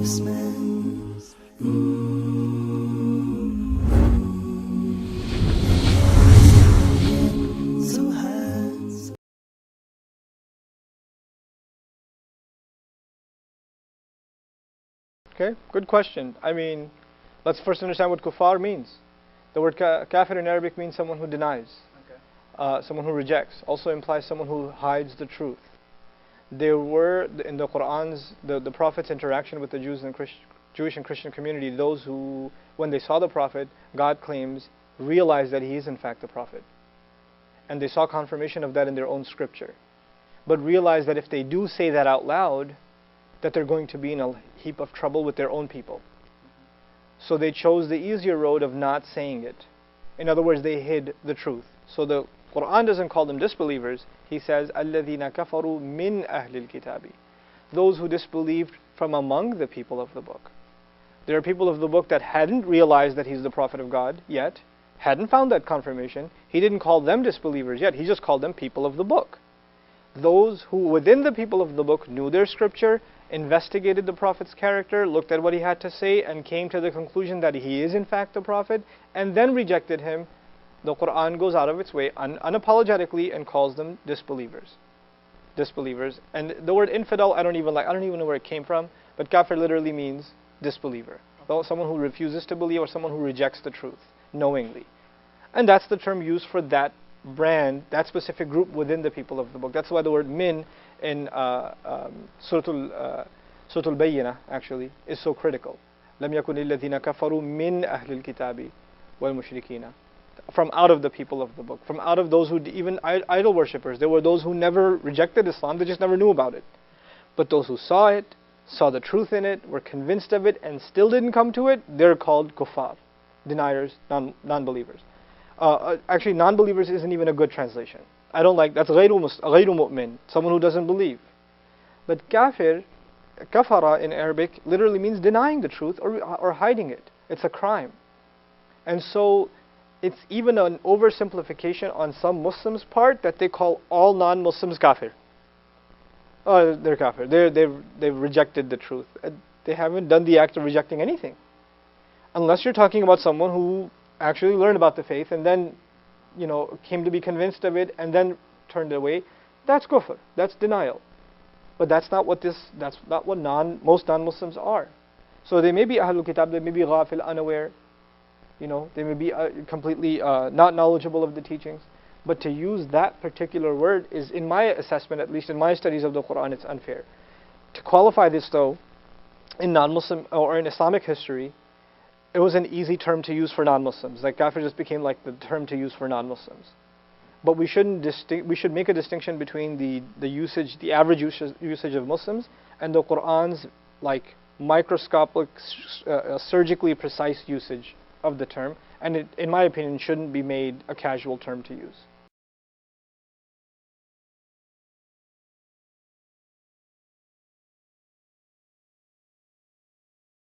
policeman. So high. Okay, good question. I mean, let's first understand what kufar means. The word kafir in Arabic means someone who denies, someone who rejects. Also implies someone who hides the truth. There were, in the Qur'an's, the Prophet's interaction with the Jewish and Christian community, those who, when they saw the Prophet, God claims, realized that he is in fact the Prophet. And they saw confirmation of that in their own scripture. But realized that if they do say that out loud, that they're going to be in a heap of trouble with their own people. So they chose the easier road of not saying it. In other words, they hid the truth. So the Qur'an doesn't call them disbelievers. He says, الَّذِينَ كَفَرُوا مِنْ أَهْلِ الْكِتَابِ. Those who disbelieved from among the people of the book. There are people of the book that hadn't realized that he's the Prophet of God yet, hadn't found that confirmation. He didn't call them disbelievers yet. He just called them people of the book. Those who within the people of the book knew their scripture, investigated the Prophet's character, looked at what he had to say, and came to the conclusion that he is in fact the Prophet, and then rejected him, the Qur'an goes out of its way unapologetically and calls them disbelievers. Disbelievers. And the word infidel, I don't even know where it came from, but kafir literally means disbeliever. So someone who refuses to believe or someone who rejects the truth knowingly. And that's the term used for that brand, that specific group within the people of the book. That's why the word min in Surah Al-Bayyinah actually is so critical. لَمْ يَكُنِ الَّذِينَ كَفَرُوا مِنْ أَهْلِ الْكِتَابِ وَالْمُشْرِكِينَ. From out of the people of the book, from out of those who, even idol worshippers, there were those who never rejected Islam, they just never knew about it. But those who saw it, saw the truth in it, were convinced of it, and still didn't come to it, they're called kuffar, deniers, non-believers. Actually, non-believers isn't even a good translation. I don't like, that's غير mu'min, someone who doesn't believe. But kafir, kafara in Arabic, literally means denying the truth or hiding it. It's a crime. And so, it's even an oversimplification on some Muslims' part that they call all non-Muslims kafir. Oh, they're kafir. They've rejected the truth. They haven't done the act of rejecting anything. Unless you're talking about someone who actually learned about the faith and then, came to be convinced of it and then turned away. That's kufr. That's denial. But that's not what most non-Muslims are. So they may be Ahlul Kitab, they may be ghafil, unaware. They may be completely not knowledgeable of the teachings. But to use that particular word is, in my assessment, at least in my studies of the Qur'an, it's unfair. To qualify this though, in non-Muslim or in Islamic history, it was an easy term to use for non-Muslims. Like kafir just became like the term to use for non-Muslims. But we should make a distinction between the average usage of Muslims and the Qur'an's like microscopic, surgically precise usage of the term, and it, in my opinion, shouldn't be made a casual term to use.